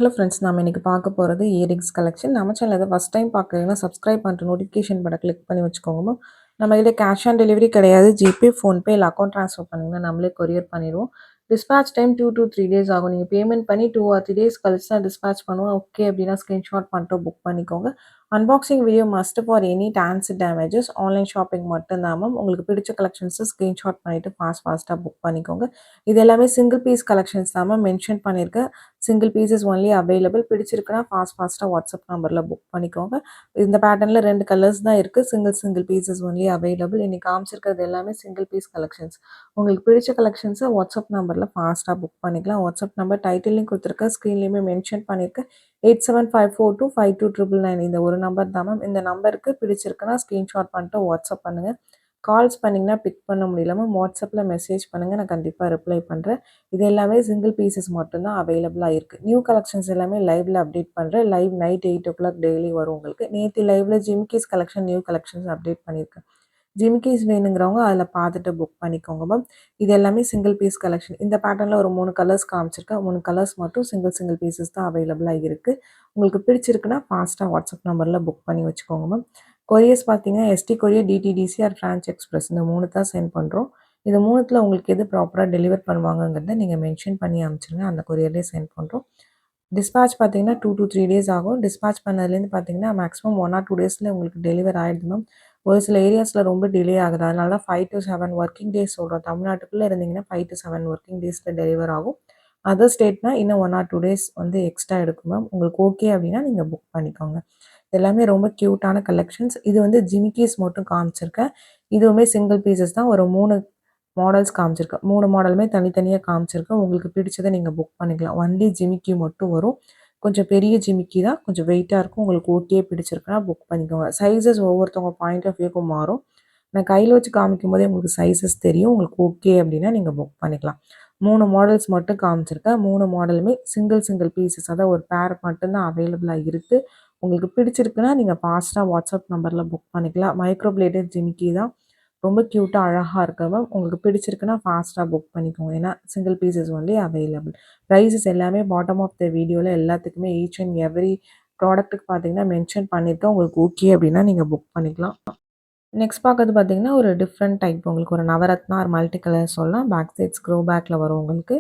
Hello friends, நாம இன்னைக்கு பார்க்க போகிறது இயரிங்ஸ் கலெக்ஷன். நம்ம சேனல் எதாவது ஃபஸ்ட் டைம் பார்க்குறீங்கன்னா சப்ஸ்கிரைப் பண்ணிட்டு நோட்டிஃபிகேஷன் பட்டன் கிளிக் பண்ணி வச்சுக்கோங்க. நம்ம இதில் கேஷ் ஆன் டெலிவரி கிடையாது. ஜிபே, ஃபோன்பே இல்லை அக்கௌண்ட் ட்ரான்ஸ்ஃபர் பண்ணிங்கன்னா நம்மளே கொரியர் பண்ணிடுவோம். டிஸ்பேச் டைம் 2 to 3 days ஆகும். நீங்கள் பேமெண்ட் பண்ணி 2 or 3 days கழிச்சு தான் டிஸ்பேச் பண்ணுவோம். ஓகே அப்படின்னா ஸ்க்ரீன்ஷாட் பண்ணிட்டு புக் பண்ணிக்கோங்க. Unboxing video must for any dance damages. Online shopping மட்டும்தான் மேம். உங்களுக்கு பிடிச்ச கலெக்ஷன்ஸை ஸ்க்ரீன்ஷாட் பண்ணிவிட்டு ஃபாஸ்ட்டாக புக் பண்ணிக்கோங்க. இது எல்லாமே சிங்கிள் பீஸ் கலெக்ஷன்ஸ் தான் மேம். மென்ஷன் பண்ணியிருக்கேன். Single pieces only available. பிடிச்சிருக்குன்னா ஃபாஸ்ட்டாக வாட்ஸ்அப் நம்பரில் புக் பண்ணிக்கோங்க. இந்த பேட்டர்னில் 2 கலர்ஸ் தான் இருக்குது. Single pieces only available. இன்னைக்கு காமிச்சிருக்கிறது எல்லாமே சிங்கிள் பீஸ் கலெக்ஷன்ஸ். உங்களுக்கு பிடிச்ச கலெக்ஷன்ஸை வாட்ஸ்அப் நம்பரில் ஃபாஸ்ட்டாக புக் பண்ணிக்கலாம். வாட்ஸ்அப் நம்பர் டைட்டிலையும் கொடுத்துருக்கேன், ஸ்க்ரீன்லேயுமே மென்ஷன் பண்ணியிருக்கேன். 8754252999 இந்த ஒரு நம்பர் தான் மேம். இந்த நம்பருக்கு பிடிச்சிருக்குன்னா ஸ்க்ரீன்ஷாட் பண்ணிட்டு வாட்ஸ்அப் பண்ணுங்கள். கால்ஸ் பண்ணிங்கன்னா பிக் பண்ண முடியல மேம். வாட்ஸ்அப்பில் மெசேஜ் பண்ணுங்கள், நான் கண்டிப்பாக ரிப்ளை பண்ணுறேன். இது எல்லாமே சிங்கிள் பீசஸ் மட்டும்தான் அவைலபிளாக இருக்குது. நியூ கலெக்ஷன்ஸ் எல்லாமே லைவில் அப்டேட் பண்ணுறேன். லைவ் நைட் 8 o'clock டெய்லி வரும் உங்களுக்கு. நேற்று லைவில் ஜிம்கீஸ் கலெக்ஷன் நியூ கலெக்ஷன்ஸ் அப்டேட் பண்ணியிருக்கேன். ஜிம்கீஸ் வேணுங்கிறவங்க அதில் பார்த்துட்டு புக் பண்ணிக்கோங்க மேம். இது எல்லாமே சிங்கிள் பீஸ் கலெக்ஷன். இந்த பேட்டர்னில் ஒரு 3 கலர்ஸ் காமிச்சிருக்கேன். 3 கலர்ஸ் மட்டும் சிங்கிள் பீசஸ் தான் அவைலபிளாக இருக்குது. உங்களுக்கு பிடிச்சிருக்குன்னா ஃபாஸ்ட்டாக வாட்ஸ்அப் நம்பரில் புக் பண்ணி வச்சுக்கோங்க மேம். கொரியர்ஸ் பார்த்தீங்கன்னா ST courier, DTDC or Franch Express இந்த 3 தான் சென்ட் பண்ணுறோம். இது 3த்தில் உங்களுக்கு எது ப்ராப்பராக டெலிவர் பண்ணுவாங்கங்கிறத நீங்கள் மென்ஷன் பண்ணி அனுப்பிச்சிருங்க. அந்த கொரியர்லேயே சென்ட் பண்ணுறோம். டிஸ்பேச் பார்த்தீங்கன்னா 2 to 3 days ஆகும். டிஸ்பேச் பண்ணதுலேருந்து பார்த்தீங்கன்னா மேக்ஸிமம் 1 or 2 daysல உங்களுக்கு டெலிவர் ஆகிடுது மேம். ஒரு சில ஏரியாஸில் ரொம்ப டிலே ஆகுது. அதனால தான் 5 to 7 ஒர்க்கிங் டேஸ் சொல்கிறோம். தமிழ்நாட்டுக்குள்ளே இருந்தீங்கன்னா 5 to 7 ஒர்க்கிங் டேஸில் டெலிவர் ஆகும். அதர் ஸ்டேட்னா இன்னும் 1 or 2 days வந்து எக்ஸ்ட்ரா எடுக்கும் மேம். உங்களுக்கு ஓகே அப்படின்னா நீங்கள் புக் பண்ணிக்கோங்க. எல்லாமே ரொம்ப க்யூட்டான கலெக்ஷன்ஸ். இது வந்து ஜிமிக்கீஸ் மட்டும் காமிச்சிருக்கேன். இதுவுமே சிங்கிள் பீசஸ் தான். ஒரு 3 மாடல்ஸ் காமிச்சிருக்கேன். 3 மாடலுமே தனித்தனியாக காமிச்சிருக்கேன். உங்களுக்கு பிடிச்சதை நீங்கள் புக் பண்ணிக்கலாம். ஒன்லி ஜிமிக்கி மட்டும் வரும். கொஞ்சம் பெரிய ஜிமிக்கி தான், கொஞ்சம் வெயிட்டாக இருக்கும். உங்களுக்கு ஓகே பிடிச்சிருக்குன்னா புக் பண்ணிக்கோங்க. சைஸஸ் ஒவ்வொருத்தவங்க பாயிண்ட் ஆஃப் வியூக்கும் மாறும். நான் கையில் வச்சு காமிக்கும் போதே உங்களுக்கு சைஸஸ் தெரியும். உங்களுக்கு ஓகே அப்படின்னா நீங்கள் புக் பண்ணிக்கலாம். 3 மாடல்ஸ் மட்டும் காமிச்சிருக்கேன். 3 மாடலுமே சிங்கிள் பீசஸ், அதாவது ஒரு பேர் மட்டும்தான் அவைலபிளாக இருக்குது. உங்களுக்கு பிடிச்சிருக்குன்னா நீங்கள் ஃபாஸ்ட்டாக வாட்ஸ்அப் நம்பரில் புக் பண்ணிக்கலாம். மைக்ரோ பிளேடட் ஜிமிக்கி தான். ரொம்ப க்யூட்டாக அழகாக இருக்கு மேம். உங்களுக்கு பிடிச்சிருக்குன்னா ஃபாஸ்ட்டாக புக் பண்ணிக்கோங்க. ஏன்னா single pieces only available. Prices எல்லாமே பாட்டம் ஆஃப் த வீடியோவில் எல்லாத்துக்குமே ஈச் அண்ட் எவ்ரி ப்ராடக்ட்டுக்கு பார்த்தீங்கன்னா மென்ஷன் பண்ணியிருக்கேன். உங்களுக்கு ஓகே அப்படின்னா நீங்கள் புக் பண்ணிக்கலாம். நெக்ஸ்ட் பார்க்கறது பார்த்தீங்கன்னா ஒரு டிஃப்ரெண்ட் டைப். உங்களுக்கு ஒரு நவரத்னா ஒரு மல்டி கலர் சொல்லலாம். பேக் சைட் ஸ்க்ரோ பேக்கில் வரும் உங்களுக்கு.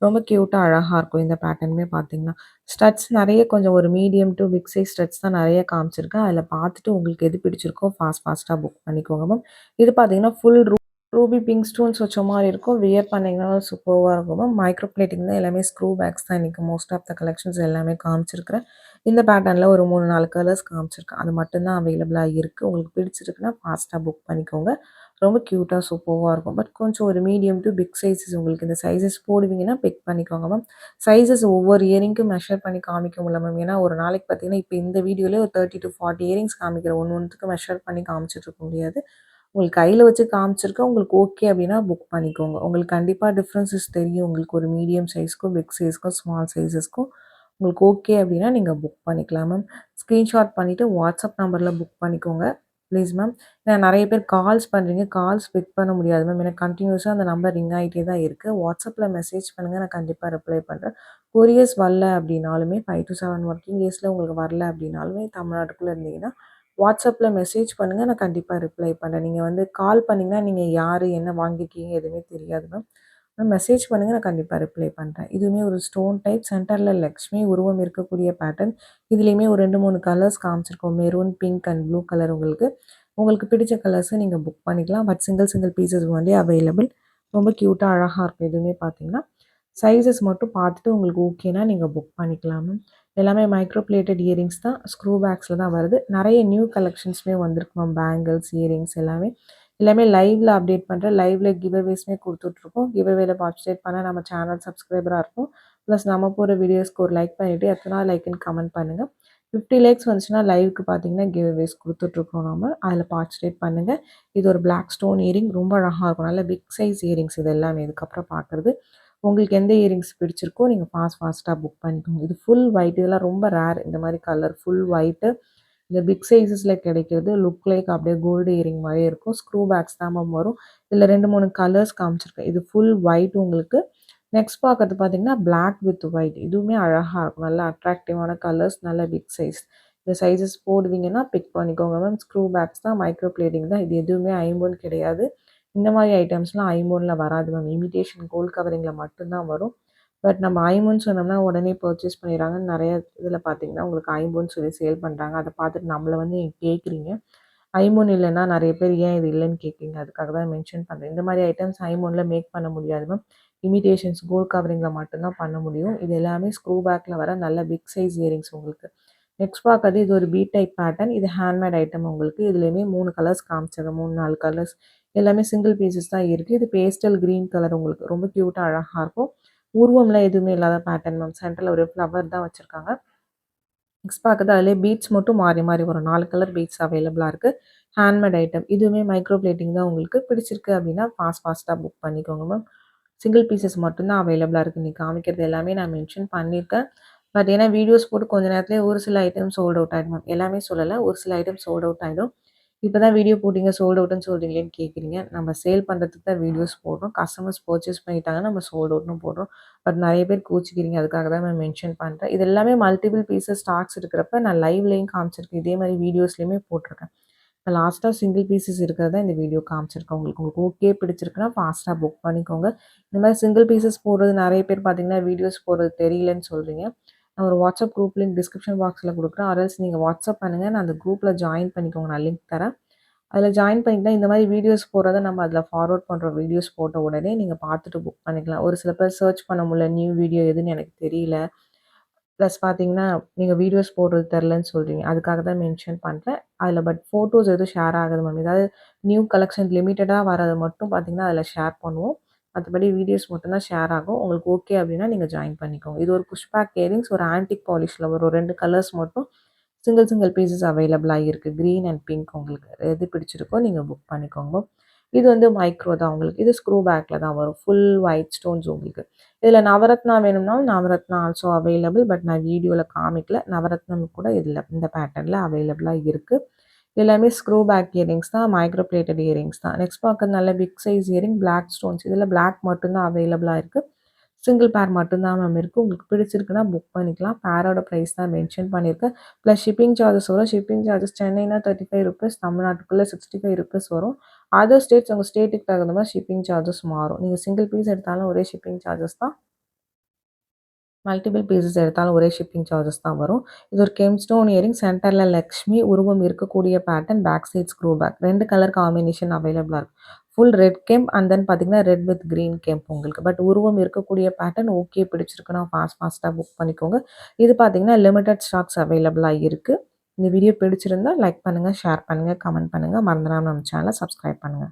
ரொம்ப க்யூட்டாக அழகாக இருக்கும் இந்த பேட்டர்னுமே பார்த்தீங்கன்னா. ஸ்டட்ஸ் நிறைய கொஞ்சம் ஒரு medium to big size studs தான் நிறைய காமிச்சிருக்கேன். அதில் பார்த்துட்டு உங்களுக்கு எது பிடிச்சிருக்கோ ஃபாஸ்ட்டாக புக் பண்ணிக்கோங்க மேம். இது பார்த்தீங்கன்னா ஃபுல் ரூபி பிங்க் ஸ்டோன்ஸ் வச்ச மாதிரி இருக்கும். வியர் பண்ணிங்கன்னா சூப்பராக இருக்கும் மேம். மைக்ரோ பிளேட்டிங் தான். எல்லாமே ஸ்க்ரூ பேக்ஸ் தான் இன்றைக்கி மோஸ்ட் ஆஃப் த கலெக்ஷன்ஸ் எல்லாமே காமிச்சிருக்கிறேன். இந்த பேட்டர்னில் ஒரு 3-4 கலர்ஸ் காமிச்சிருக்கேன். அது மட்டும்தான் அவைலபிளாக இருக்குது. உங்களுக்கு பிடிச்சிருக்குன்னா ஃபாஸ்ட்டாக புக் பண்ணிக்கோங்க. ரொம்ப க்யூட்டாக சூப்பராக இருக்கும். பட் கொஞ்சம் ஒரு மீடியம் டு பிக் சைஸஸ் உங்களுக்கு இந்த சைஸஸ் போடுவீங்கன்னா பிக் பண்ணிக்கோங்க மேம். சைஸஸ் ஒவ்வொரு இயரிங்க்கும் மெஷர் பண்ணி காமிக்க முடியல மேம். ஏன்னா ஒரு நாளைக்கு பார்த்தீங்கன்னா இப்போ இந்த வீடியோவில் ஒரு 30 to 40 இயரிங்ஸ் காமிக்கிறேன். ஒன்றுக்கு மெஷர் பண்ணி காமிச்சிட்டு இருக்க முடியாது. உங்களுக்கு கையில் வச்சு காமிச்சிருக்கேன். உங்களுக்கு ஓகே அப்படின்னா புக் பண்ணிக்கோங்க. உங்களுக்கு கண்டிப்பாக டிஃப்ரென்சஸ் தெரியும். உங்களுக்கு ஒரு மீடியம் சைஸ்க்கும் பிக் சைஸ்க்கும் ஸ்மால் சைஸஸ்க்கும் உங்களுக்கு ஓகே அப்படின்னா நீங்கள் புக் பண்ணிக்கலாம் மேம். ஸ்க்ரீன்ஷாட் பண்ணிவிட்டு வாட்ஸ்அப் நம்பரில் புக் பண்ணிக்கோங்க ப்ளீஸ் மேம். ஏன்னா நிறைய பேர் கால்ஸ் பண்ணுறீங்க, கால்ஸ் பிக் பண்ண முடியாது மேம். எனக்கு கண்டினியூஸாக அந்த நம்பர் ரிங் ஆகிட்டே தான் இருக்குது. வாட்ஸ்அப்பில் மெசேஜ் பண்ணுங்கள், நான் கண்டிப்பாக ரிப்ளை பண்ணுறேன். கொரியர்ஸ் வரல அப்படின்னாலுமே 5 to 7 ஒர்க்கிங் டேஸில் உங்களுக்கு வரல அப்படின்னாலுமே தமிழ்நாட்டுக்குள்ளே இருந்தீங்கன்னா வாட்ஸ்அப்பில் மெசேஜ் பண்ணுங்கள், நான் கண்டிப்பாக ரிப்ளை பண்ணுறேன். நீங்கள் வந்து கால் பண்ணிங்கன்னா நீங்கள் யார் என்ன வாங்கியிருக்கீங்க எதுவுமே தெரியாது மேம். மெசேஜ் பண்ணுங்கள், நான் கண்டிப்பாக ரிப்ளை பண்ணுறேன். இதுவுமே ஒரு ஸ்டோன் டைப் சென்டரில் லக்ஷ்மி உருவம் இருக்கக்கூடிய பேட்டர்ன். இதுலேயுமே ஒரு 2-3 கலர்ஸ் காமிச்சிருக்கோம். Maroon, pink and blue colour. உங்களுக்கு பிடிச்ச கலர்ஸை நீங்கள் புக் பண்ணிக்கலாம். பட் சிங்கிள் பீசஸ் வந்து அவைலபிள். ரொம்ப க்யூட்டாக அழகாக இருக்கும். இதுவுமே பார்த்தீங்கன்னா சைஸஸ் மட்டும் பார்த்துட்டு உங்களுக்கு ஓகேனா நீங்கள் புக் பண்ணிக்கலாம் மேம். எல்லாமே மைக்ரோ பிளேட்டட் இயரிங்ஸ் தான். ஸ்க்ரூ பேக்ஸில் தான் வருது. நிறைய நியூ கலெக்ஷன்ஸுமே வந்திருக்கு மேம். பேங்கிள்ஸ், இயரிங்ஸ் எல்லாமே லைவில் அப்டேட் பண்ணுறேன். லைவில் கிவ்அவேஸ்மே கொடுத்துட்ருக்கோம். கிவ்அவேல பார்ட்டிசிபேட் பண்ண நம்ம சேனல் சப்ஸ்கிரைபராக இருக்கும். ப்ளஸ் நம்ம போகிற வீடியோஸ்க்கு ஒரு லைக் பண்ணிவிட்டு எத்தனை லைக்குன்னு கமெண்ட் பண்ணுங்கள். 50 லைக்ஸ் வந்துச்சுன்னா லைவுக்கு பார்த்தீங்கன்னா கிவ்அவேஸ் கொடுத்துட்ருக்கோம் நம்ம. அதில் பார்ட்டிசிபேட் பண்ணுங்கள். இது ஒரு பிளாக் ஸ்டோன் இயரிங். ரொம்ப அழகாக இருக்கும். நல்ல பிக் சைஸ் இயரிங்ஸ் இது எல்லாமே இதுக்கப்புறம் பார்க்குறது. உங்களுக்கு எந்த இயரிங்ஸ் பிடிச்சிருக்கோ நீங்கள் ஃபாஸ்ட்டாக புக் பண்ணிக்கோங்க. இது ஃபுல் ஒயிட். இதெல்லாம் ரொம்ப ரேர் இந்த மாதிரி கலர் ஃபுல் ஒயிட்டு. இந்த பிக் சைஸஸில் கிடைக்கிறது லுக் லைக் அப்படியே கோல்டு இயரிங் மாதிரி இருக்கும். ஸ்க்ரூ பேக்ஸ் தான் மேம் வரும். இதில் 2-3 கலர்ஸ் காமிச்சிருக்கேன். இது ஃபுல் ஒயிட் உங்களுக்கு நெக்ஸ்ட் பார்க்கறது பார்த்தீங்கன்னா, பிளாக் வித் ஒயிட். இதுவுமே அழகா இருக்கும். நல்ல அட்ராக்டிவான கலர்ஸ், நல்ல பிக் சைஸ். இந்த சைஸஸ் போடுவீங்கன்னா பிக் பண்ணிக்கோங்க மேம். ஸ்க்ரூ பேக்ஸ் தான், மைக்ரோ பிளேட்டிங் தான். இது எதுவுமே ஐம்பொன் கிடையாது. இந்த மாரி ஐட்டம்ஸ்லாம் ஐம்பொன்ல வராது மேம். இமிடேஷன் கோல்ட் கவரிங்கில மட்டும் தான் வரும். பட் நம்ம ஐம்பொன் சொன்னோம்னா உடனே பர்ச்சேஸ் பண்ணிடுறாங்கன்னு நெறைய இதில பார்த்தீங்கன்னா, உங்களுக்கு ஐம்பொன் சொல்லி சேல் பண்றாங்க. அத பார்த்துட்டு நம்மள வந்து கேட்குறீங்க. ஐம்பொன் இல்லன்னா நெறைய பேர் ஏன் இது இல்லன்னு கேட்குறீங்க. அதுக்காக தான் மென்ஷன் பண்றேன். இந்த மாரி ஐட்டம்ஸ் ஐம்பொன்ல மேக் பண்ண முடியாது மேம். இமிடேஷன்ஸ் கோல்ட் கவரிங்கில மட்டும் தான் பண்ண முடியும். இது எல்லாமே ஸ்க்ரூ பேக்ல வர நல்ல பிக் சைஸ் இயரிங்ஸ் உங்களுக்கு. நெக்ஸ்ட் பார்க்கறது இது ஒரு பி டைப் பேட்டர்ன். இது ஹேண்ட்மேட் ஐட்டம் உங்களுக்கு. இதுலயுமே 3 கலர்ஸ் காமிச்சிருக்கேன். 3, 4 கலர்ஸ். எல்லாமே சிங்கிள் பீசஸ் தான் இருக்கு. இது பேஸ்டல் கிரீன் கலர் உங்களுக்கு. ரொம்ப கியூட்டா அழகா இருக்கும். உருவம்லாம் எதுவுமே இல்லாத பேட்டர்ன் மேம். சென்டர்ல ஒரு ஃப்ளவர் தான் வச்சிருக்காங்க. நெக்ஸ்ட் பார்க்கறது அதிலேயே பீட்ஸ் மட்டும் மாறி மாறி வரும். 4 கலர் பீட்ஸ் அவைலபிளா இருக்கு. Handmade item. இதுவுமே மைக்ரோ பிளேட்டிங் தான் உங்களுக்கு. பிடிச்சிருக்கு அப்படின்னா ஃபாஸ்ட்டா புக் பண்ணிக்கோங்க மேம். சிங்கிள் பீசஸ் மட்டும் தான் அவைலபிளா இருக்கு. இன்னைக்கு காமிக்கிறது எல்லாமே நான் மென்ஷன் பண்ணியிருக்கேன். பட் ஏன்னா வீடியோஸ் போட்டு கொஞ்ச நேரத்திலேயே ஒரு சில ஐட்டம் சோல்ட் அவுட் ஆயிடும் மேம். எல்லாமே சொல்லல. ஒரு சில ஐட்டம் சோல்ட் அவுட் ஆயிடும். இப்ப தான் வீடியோ போட்டீங்க சோல்ட் அவுட்ன்னு சொல்றீங்களேன்னு கேட்குறீங்க. நம்ம சேல் பண்றதுக்கு தான் வீடியோஸ் போடுறோம். கஸ்டமர்ஸ் பர்ச்சேஸ் பண்ணிட்டாங்கன்னா நம்ம சோல்ட் அவுட்ன்னு போடுறோம். பட் நெறைய பேர் கோச்சிக்கிறீங்க. அதுக்காக தான் நான் மென்ஷன் பண்றேன். இது எல்லாமே மல்டிபிள் பீஸஸ் ஸ்டாக்ஸ் இருக்கிறப்ப நான் லைவ்லயும் காமிச்சிருக்கேன். இதே மாரி வீடியோஸ்லயுமே போட்டிருக்கேன். இப்ப லாஸ்ட்டா சிங்கிள் பீசஸ் இருக்கிறத இந்த வீடியோ காமிச்சிருக்கேன் உங்களுக்கு. உங்களுக்கு ஓகே பிடிச்சிருக்குன்னா ஃபாஸ்ட்டா புக் பண்ணிக்கோங்க. இந்த மாரி சிங்கிள் பீசஸ் போடுறது நெறைய பேர் பார்த்தீங்கன்னா, வீடியோஸ் போடுறது தெரியலன்னு சொல்றீங்க. நான் ஒரு வாட்ஸ்அப் குரூப் லிங்க் டிஸ்கிரிப்ஷன் பாக்ஸ்ல குடுக்குறேன். ஆர் எல்ஸ் நீங்க வாட்ஸ்அப் பண்ணுங்க. நான் அந்த குரூப்ல ஜாயின் பண்ணிக்கோங்க. நான் லிங்க் தரேன். அதில ஜாயின் பண்ணிக்கிட்டா இந்த மாரி வீடியோஸ் போடுறத நம்ம அதில ஃபார்வர்ட் பண்றோம். வீடியோஸ் போட்ட உடனே நீங்க பார்த்துட்டு புக் பண்ணிக்கலாம். ஒரு சில பேர் சர்ச் பண்ண முடியல. நியூ வீடியோ எதுன்னு எனக்கு தெரியல. ப்ளஸ் பார்த்தீங்கன்னா, நீங்க வீடியோஸ் போடுறது தெரிலன்னு சொல்றீங்க. அதுக்காக தான் மென்ஷன் பண்றேன். அதில பட் ஃபோட்டோஸ் எதுவும் ஷேர் ஆகாது மேம். ஏதாவது நியூ கலெக்ஷன் லிமிட்டடா வரது மட்டும் பார்த்தீங்கன்னா, அதில ஷேர் பண்ணுவோம். மத்தபடி வீடியோஸ் மட்டும் தான் ஷேர் ஆகும். உங்களுக்கு ஓகே அப்டின்னா நீங்க ஜாயின் பண்ணிக்கோங்க. இது ஒரு புஷ் பேக் இயரிங்ஸ் ஒரு ஆன்டிக் பாலிஷ்ல வரும். 2 கலர்ஸ் மட்டும் சிங்கிள் பீசஸ் அவைலபிளா இருக்கு. கிரீன் அண்ட் பிங்க் உங்களுக்கு எது பிடிச்சிருக்கோ நீங்க புக் பண்ணிக்கோங்க. இது வந்து மைக்ரோ தான் உங்களுக்கு. இது ஸ்க்ரூ பேக்ல தான் வரும். ஃபுல் ஒயிட் ஸ்டோன்ஸ் உங்களுக்கு. இதில நவரத்னா வேணும்னாலும் நவரத்னா ஆல்சோ அவைலபிள். பட் நான் வீடியோல காமிக்கல. நவரத்னம் கூட இதில இந்த பேட்டர்ன்ல அவைலபிளா இருக்கு. எல்லாமே ஸ்க்ரூ பேக் இயரிங்ஸ் தான். மைக்ரோ பிளேட்டட் இயரிங்ஸ் தான். நெக்ஸ்ட் பார்க்கறது நல்ல big size earring black stones. இதில பிளாக் மட்டும் தான் அவைலபிளா இருக்கு. சிங்கிள் பேர் மட்டும் தான் மேம் இருக்கு. உங்களுக்கு பிடிச்சிருக்குன்னா புக் பண்ணிக்கலாம். பேரோட பிரைஸ் தான் மென்ஷன் பண்ணியிருக்கேன். ப்ளஸ் ஷிப்பிங் சார்ஜஸ் வரும். ஷிப்பிங் சார்ஜஸ் சென்னைனா ₹35 தமிழ்நாட்டுக்குள்ள ₹65 வரும். அதர் ஸ்டேட்ஸ் உங்க ஸ்டேட்டுக்கு தகுந்த மாரி ஷிப்பிங் சார்ஜஸ் மாறும். நீங்க சிங்கிள் பீஸ் எடுத்தாலும் ஒரே ஷிப்பிங் சார்ஜஸ் தான். மல்டிபிள் பீசஸ் எடுத்தாலும் ஒரே ஷிப்பிங் சார்ஜஸ் தான் வரும். இது ஒரு கெம்ஸ்டோன் இயரிங் சென்டர்ல லக்ஷ்மி உருவம் இருக்கக்கூடிய pattern back side screw back. 2 colour combination அவைலபிளா இருக்கு. Full red kemp and then பார்த்தீங்கன்னா, ரெட் வித் கிரீன் கெம்ப் உங்களுக்கு. பட் உருவம் இருக்கக்கூடிய பேட்டர்ன் ஓகே பிடிச்சிருக்குன்னா ஃபாஸ்ட்டா புக் பண்ணிக்கோங்க. இது பார்த்தீங்கன்னா, லிமிட்டட் ஸ்டாக்ஸ் அவைலபிளா இருக்கு. இந்த வீடியோ பிடிச்சிருந்தா லைக் பண்ணுங்க, ஷேர் பண்ணுங்க, கமெண்ட் பண்ணுங்க. மறந்துடாம நம்ம சேனல சப்ஸ்கிரைப் பண்ணுங்க.